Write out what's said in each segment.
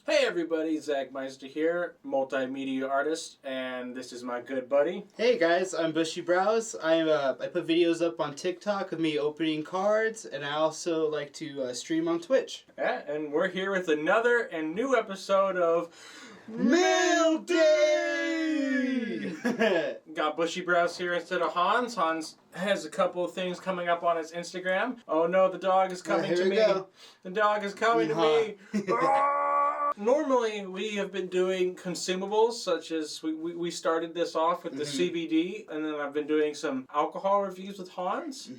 Hey everybody, Zak Meister here, multimedia artist, and this is my good buddy. Hey guys, I'm Busheebrowz. I put videos up on TikTok of me opening cards, and I also like to stream on Twitch. Yeah, and we're here with another and new episode of Mail Day! Got Busheebrowz here instead of Hans. Hans has a couple of things coming up on his Instagram. Oh no, the dog is coming to me. Go. The dog is coming to me. Normally, we have been doing consumables, such as we started this off with the CBD, and then I've been doing some alcohol reviews with Hans.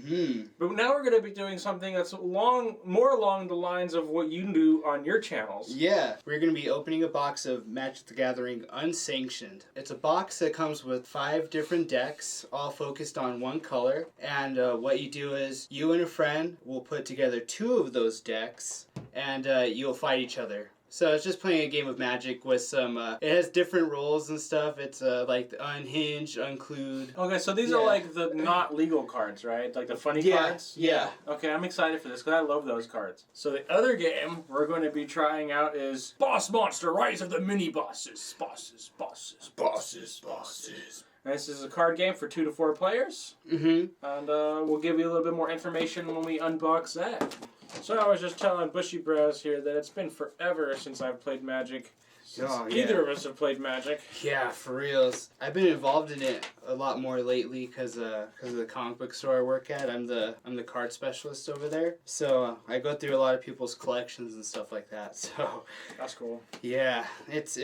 But now we're going to be doing something that's more along the lines of what you do on your channels. Yeah, we're going to be opening a box of Magic the Gathering Unsanctioned. It's a box that comes with 5 different decks, all focused on one color, and what you do is you and a friend will put together 2 of those decks, and you'll fight each other. So it's just playing a game of Magic with some, it has different roles and stuff. It's like the Unhinged, Unclued. Okay, so these are like the not legal cards, right? Like the funny cards? Yeah. Okay, I'm excited for this because I love those cards. So the other game we're going to be trying out is Boss Monster, Rise of the Mini Bosses. Bosses. And this is a card game for 2 to 4 players. And we'll give you a little bit more information when we unbox that. So I was just telling Busheebrowz here that it's been forever since I've played Magic. Either of us have played Magic. Yeah, for reals. I've been involved in it a lot more lately because of the comic book store I work at. I'm the card specialist over there. So I go through a lot of people's collections and stuff like that. So that's cool. Yeah, it's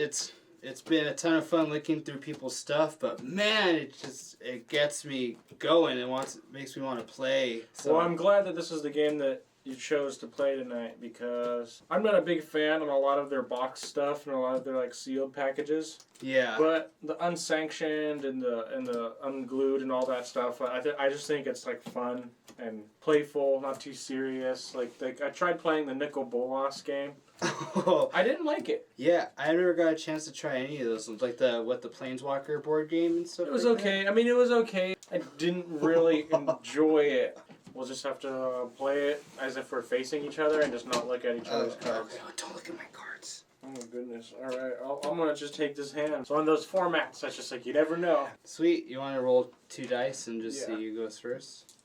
been a ton of fun looking through people's stuff, but man, it gets me going and makes me want to play. So. Well, I'm glad that this is the game that you chose to play tonight because I'm not a big fan of a lot of their box stuff and a lot of their like sealed packages. Yeah. But the Unsanctioned and the Unglued and all that stuff, I just think it's like fun and playful, not too serious. Like I tried playing the Nicol Bolas game. I didn't like it. Yeah, I never got a chance to try any of those. Like the Planeswalker board game and stuff. It was like okay. That. I mean, it was okay. I didn't really enjoy it. We'll just have to play it as if we're facing each other and just not look at each other's cards. Okay. Don't look at my cards. Oh my goodness. Alright, I'm going to just take this hand. So on those formats, that's just like, you never know. Sweet. You want to roll 2 dice and just see who goes first?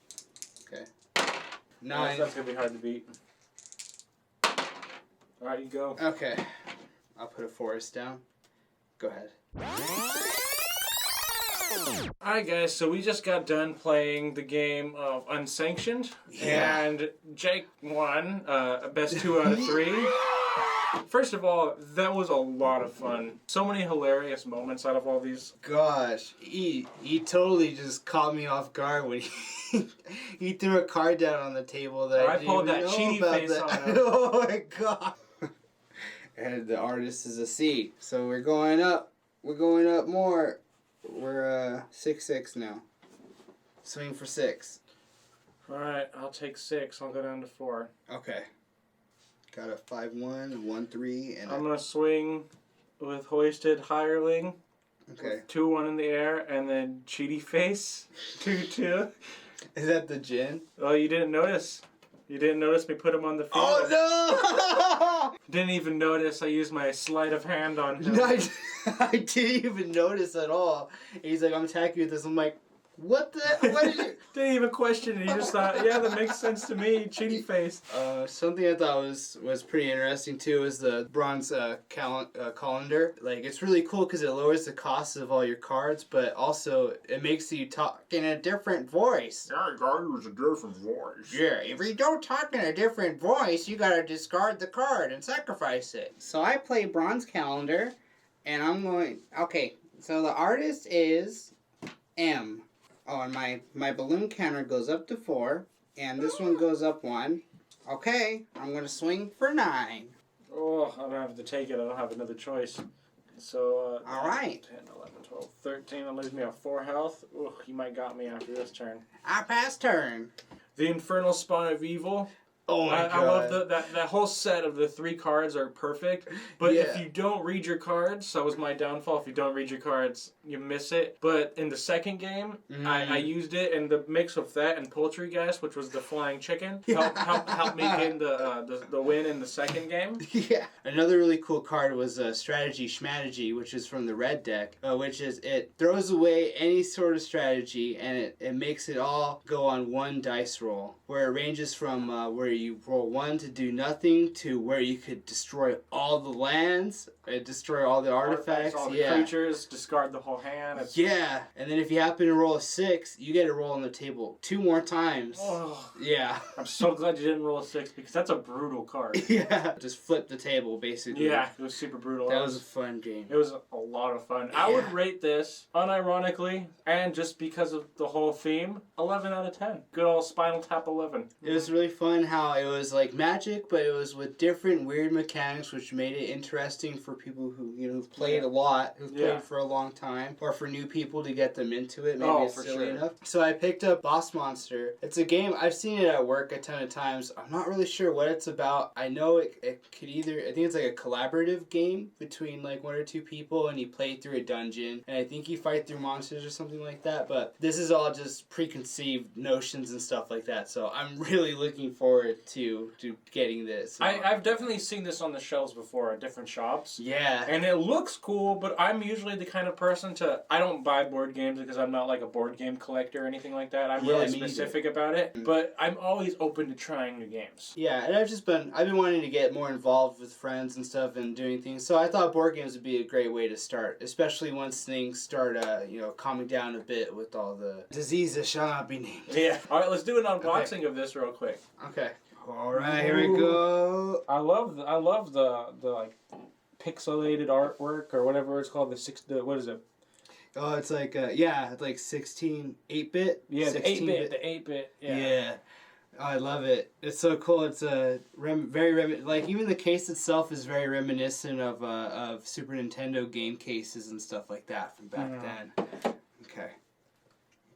Okay. 9. That's going to be hard to beat. Alright, you go. Okay. I'll put a forest down. Go ahead. Alright guys, so we just got done playing the game of Unsanctioned. Yeah. And Jake won, best 2 out of 3. First of all, that was a lot of fun. So many hilarious moments out of all these. Gosh, he totally just caught me off guard when he threw a card down on the table that I pulled that cheaty face on him. Oh my god. And the artist is a C. So we're going up. We're going up more. We're 6-6 now. Swing for 6. Alright, I'll take 6. I'll go down to 4. Okay. Got a 5-1, 1-3, and I'm gonna swing with Hoisted Hireling. Okay. 2-1 in the air, and then Cheaty Face. 2-2. Is that the gin? Oh, you didn't notice. You didn't notice me put him on the field. Oh no! Didn't even notice I used my sleight of hand on him. No, I didn't even notice at all. And he's like, I'm attacking you with this. I'm like, what did you... Didn't even question it. He just thought, yeah, that makes sense to me. Cheaty Face. Something I thought was pretty interesting too is the bronze colander. Like, it's really cool because it lowers the cost of all your cards, but also it makes you talk in a different voice. Yeah, you gotta use a different voice. Yeah, if you don't talk in a different voice, you gotta discard the card and sacrifice it. So I play bronze calendar, and I'm going... Okay, so the artist is M. Oh, and my balloon counter goes up to 4, and this one goes up 1. Okay, I'm going to swing for 9. Oh, I'm going to have to take it. I don't have another choice. So, all right. 10, 11, 12, 13. That leaves me at 4 health. Ooh, you might got me after this turn. I pass turn. The Infernal Spawn of Evil. Oh my god! I love that whole set of the 3 cards are perfect. But if you don't read your cards, that was my downfall. If you don't read your cards, you miss it. But in the second game, I used it, and the mix of that and Poultrygeist, which was the flying chicken, helped me gain the win in the second game. Yeah. Another really cool card was Strategy Schmategy, which is from the red deck, which is it throws away any sort of strategy and it makes it all go on 1 dice roll, where it ranges from where you roll 1 to do nothing to where you could destroy all the lands, destroy all the artifacts, all the creatures, discard the whole hand. Yeah, and then if you happen to roll a 6, you get to roll on the table 2 more times. Oh. Yeah. I'm so glad you didn't roll a 6 because that's a brutal card. Yeah. Just flip the table, basically. Yeah, it was super brutal. That was a fun game. It was a lot of fun. Yeah. I would rate this, unironically, and just because of the whole theme, 11 out of 10. Good old Spinal Tap 11. It was really fun how it was like Magic, but it was with different weird mechanics, which made it interesting for people who, who've played a lot, who've played for a long time, or for new people to get them into it. Maybe it's silly enough. So I picked up Boss Monster. It's a game, I've seen it at work a ton of times. I'm not really sure what it's about. I know it could either, I think it's like a collaborative game between like 1 or 2 people, and you play through a dungeon, and I think you fight through monsters or something like that, but this is all just preconceived notions and stuff like that, so I'm really looking forward to getting this. I've definitely seen this on the shelves before at different shops. Yeah. And it looks cool, but I'm usually the kind of person I don't buy board games because I'm not like a board game collector or anything like that. I'm really specific about it, but I'm always open to trying new games. Yeah, and I've been wanting to get more involved with friends and stuff and doing things, so I thought board games would be a great way to start, especially once things start, calming down a bit with all the diseases shall not be named. Yeah. All right, let's do an unboxing of this real quick. Okay. All right, here we go. I love the like pixelated artwork or whatever it's called. What is it? Oh, it's like it's like 8-bit. Yeah, the 8-bit. Yeah. Oh, I love it. It's so cool. It's like even the case itself is very reminiscent of Super Nintendo game cases and stuff like that from back then. Okay.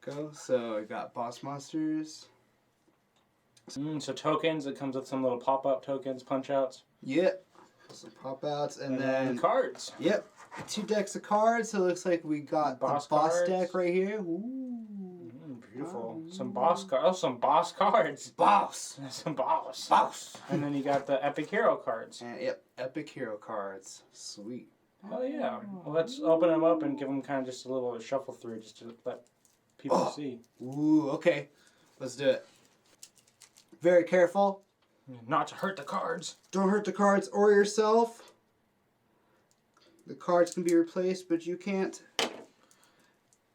Go. So I got Boss Monsters. So tokens. It comes with some little pop-up tokens, punch-outs. Yep. Some pop-outs and then cards. Yep. 2 decks of cards. So it looks like we got the boss deck right here. Ooh. Beautiful. Some boss cards. Oh, some boss cards. Boss. Some boss. Boss. And then you got the Epic Hero cards. And yep, Epic Hero cards. Sweet. Oh yeah. Well, let's open them up and give them kind of just a little shuffle through, just to let people see. Ooh. Okay. Let's do it. Very careful. Not to hurt the cards. Don't hurt the cards or yourself. The cards can be replaced, but you can't.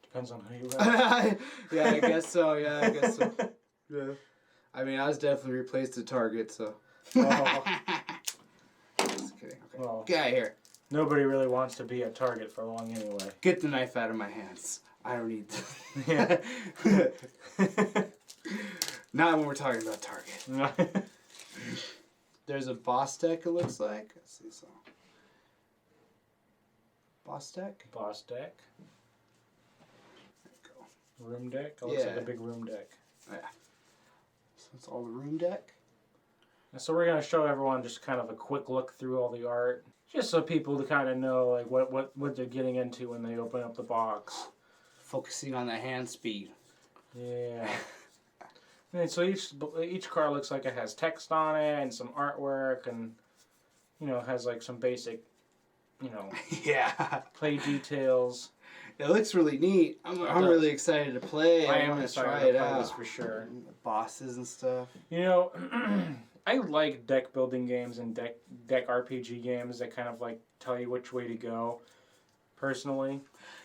Depends on who you are. Yeah, I guess so. Yeah. Yeah. I mean, I was definitely replaced at Target, so. Oh. Just kidding. Okay. Well, get out of here. Nobody really wants to be at Target for long anyway. Get the knife out of my hands. I don't need this. Yeah. Not when we're talking about Target. There's a boss deck, it looks like. Let's see some. Boss deck? Boss deck. There you go. Room deck. It looks like a big room deck. Yeah. So it's all the room deck. And so we're going to show everyone just kind of a quick look through all the art. Just so people to kind of know like what they're getting into when they open up the box. Focusing on the hand speed. Yeah. And so each card looks like it has text on it and some artwork and, has like some basic, yeah, play details. It looks really neat. I'm really excited to play. I want to try it out. This for sure. The bosses and stuff. I like deck building games and deck RPG games that kind of like tell you which way to go. Personally.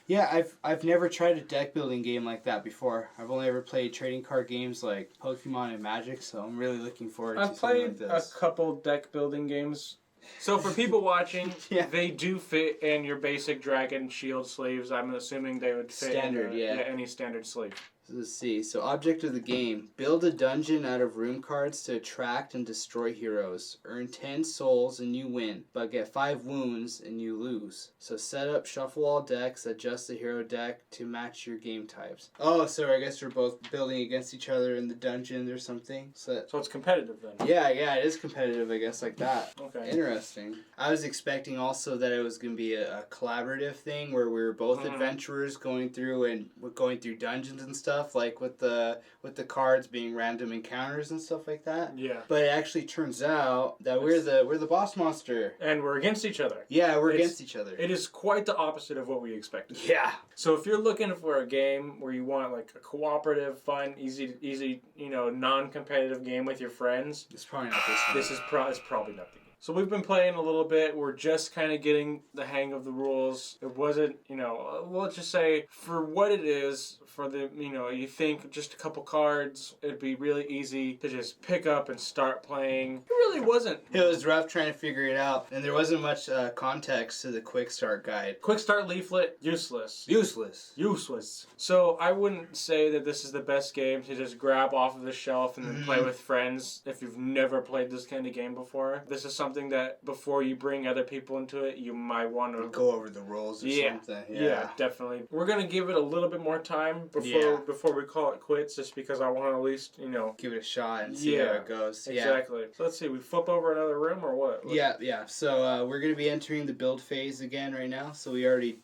Yeah, I've never tried a deck building game like that before. I've only ever played trading card games like Pokemon and Magic, so I'm really looking forward to something like this. I've played a couple deck building games. So for people watching, they do fit in your basic Dragon Shield sleeves. I'm assuming they would fit standard, in any standard sleeve. Let's see. So, object of the game. Build a dungeon out of room cards to attract and destroy heroes. Earn 10 souls and you win, but get 5 wounds and you lose. So, set up, shuffle all decks, adjust the hero deck to match your game types. Oh, so I guess we're both building against each other in the dungeon or something. So it's competitive then? Yeah, it is competitive, I guess, like that. Okay. Interesting. I was expecting also that it was going to be a collaborative thing where we were both adventurers going through dungeons and stuff, like with the cards being random encounters and stuff like that. Yeah. But it actually turns out that we're the boss monster. And we're against each other. Yeah, we're against each other. It is quite the opposite of what we expected. Yeah. So if you're looking for a game where you want like a cooperative, fun, easy, non-competitive game with your friends, it's probably not this one. This is probably not the game. So we've been playing a little bit. We're just kind of getting the hang of the rules. It wasn't, let's just say for what it is, for the, you think just a couple cards, it'd be really easy to just pick up and start playing. It really wasn't. It was rough trying to figure it out, and there wasn't much context to the quick start guide. Quick start leaflet, useless. Useless. So I wouldn't say that this is the best game to just grab off of the shelf and then play with friends if you've never played this kind of game before. This is something that before you bring other people into it, you might want to go over the rules or something. Yeah, definitely. We're gonna give it a little bit more time before we call it quits, just because I want to at least give it a shot and see how it goes. Exactly. So let's see. We flip over another room or what? Yeah. So we're gonna be entering the build phase again right now. So we already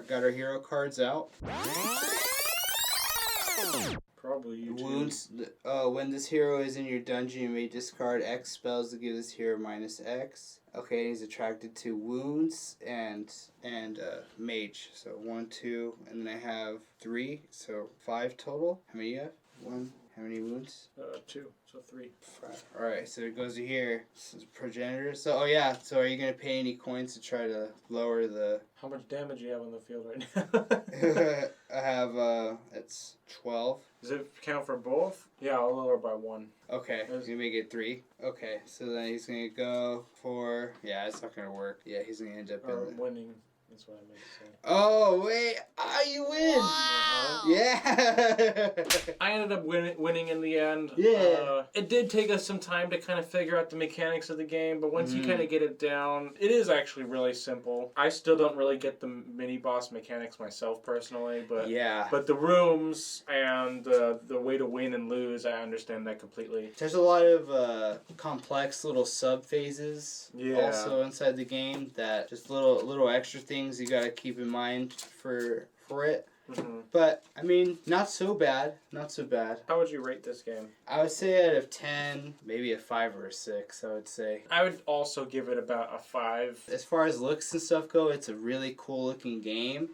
got our hero cards out. Probably you. Wounds. When this hero is in your dungeon, you may discard X spells to give this hero -X. Okay, he's attracted to wounds and mage. So 1, 2, and then I have 3, so 5 total. How many you have? 1. How many wounds? 2, so 3. 5. Alright, so it goes to here. This is progenitor. So, so are you going to pay any coins to try to lower the... How much damage do you have on the field right now? I have, it's 12. Does it count for both? Yeah, I'll lower by 1. Okay, he's going to make it 3. Okay, so then he's going to go for... Yeah, it's not going to work. Yeah, he's going to end up in winning. That's what I meant to say. Oh, wait. You win. Wow. Yeah. I ended up winning in the end. Yeah. It did take us some time to kind of figure out the mechanics of the game, but once you kind of get it down, it is actually really simple. I still don't really get the mini-boss mechanics myself personally, but but the rooms and the way to win and lose, I understand that completely. There's a lot of complex little sub-phases also inside the game that just little extra things you gotta keep in mind for it. But I mean, not so bad. How would you rate this game? I would say out of 10, maybe a 5 or a 6. I would say. I would also give it about a 5. As far as looks and stuff go, it's a really cool looking game,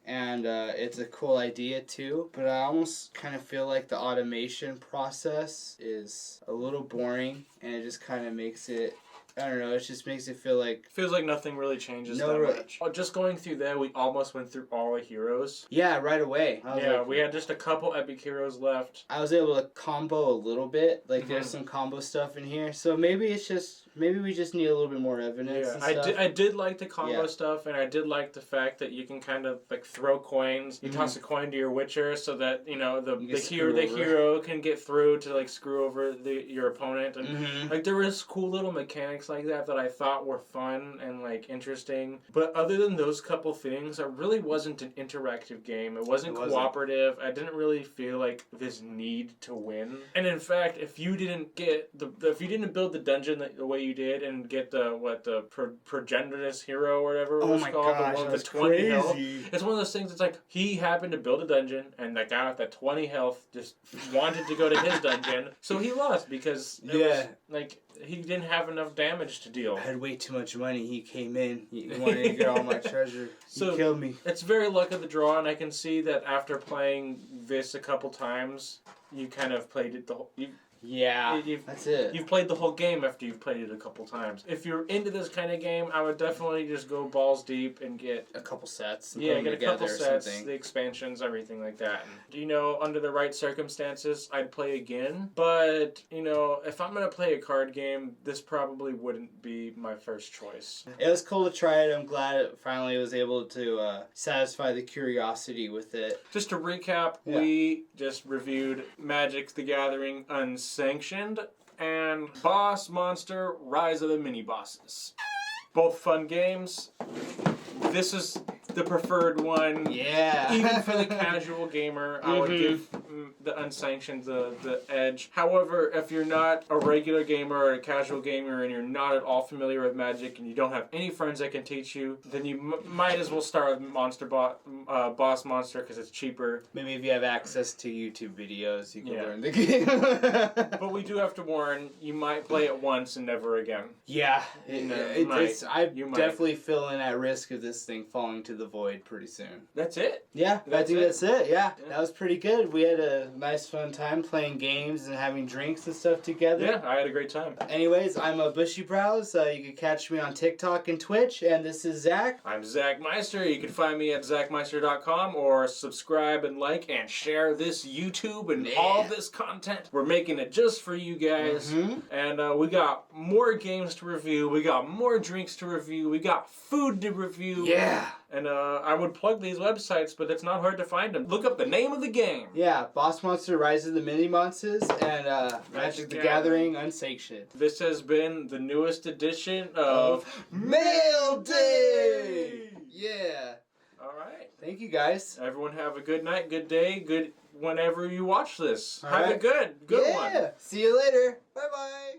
and it's a cool idea too. But I almost kind of feel like the automation process is a little boring, and it just kind of makes it. I don't know, it just makes it feel like... Feels like nothing really changes that much. Just going through there, we almost went through all the heroes. Yeah, right away. We had just a couple epic heroes left. I was able to combo a little bit. Like, there's some combo stuff in here. So maybe it's just... Maybe we just need a little bit more evidence. Yeah, I did like the combo stuff, and I did like the fact that you can kind of like throw coins. You toss a coin to your Witcher so that the hero can get through to like screw over your opponent, and like there was cool little mechanics like that I thought were fun and like interesting. But other than those couple things, it really wasn't an interactive game. It wasn't cooperative. I didn't really feel like this need to win. And in fact, if you didn't build the dungeon the way you did and get the progenitor's hero or whatever it was called, the one with the 20 health. It's one of those things that's like he happened to build a dungeon and that guy with that 20 health just wanted to go to his dungeon, so he lost because it was like he didn't have enough damage to deal. I had way too much money. He came in. He wanted to get all my treasure. He killed me. It's very luck of the draw, and I can see that after playing this a couple times, you kind of played it the whole... Yeah, that's it. You've played the whole game after you've played it a couple times. If you're into this kind of game, I would definitely just go balls deep and get a couple sets. And get a couple sets, the expansions, everything like that. And, under the right circumstances, I'd play again. But, if I'm going to play a card game, this probably wouldn't be my first choice. It was cool to try it. I'm glad it finally was able to satisfy the curiosity with it. Just to recap, we just reviewed Magic the Gathering Unsanctioned and Boss Monster Rise of the Mini Bosses. Both fun games. This is the preferred one. Yeah. Even for the casual gamer, I would give the Unsanctioned the edge. However, if you're not a regular gamer or a casual gamer and you're not at all familiar with Magic and you don't have any friends that can teach you, then you might as well start with Boss Monster because it's cheaper. Maybe if you have access to YouTube videos, you can learn the game. But we do have to warn, you might play it once and never again. Yeah. I'm definitely feeling at risk of this thing falling to the void pretty soon. That's it? Yeah, I think that's it. Yeah, that was pretty good. We had a nice fun time playing games and having drinks and stuff together. Yeah, I had a great time. Anyways, I'm a Busheebrowz. You can catch me on TikTok and Twitch, and this is Zach. I'm Zak Meister. You can find me at zakmeister.com or subscribe and like and share this YouTube and all this content. We're making it just for you guys. And we got more games to review. We got more drinks to review. We got food to review. Yeah. And I would plug these websites, but it's not hard to find them. Look up the name of the game. Yeah, Boss Monster Rise of the Mini Monsters and Magic the Gathering Unsanctioned. This has been the newest edition of Mail Day! Yeah. All right. Thank you, guys. Everyone have a good night, good day, good whenever you watch this. All have right. a good one. See you later. Bye-bye.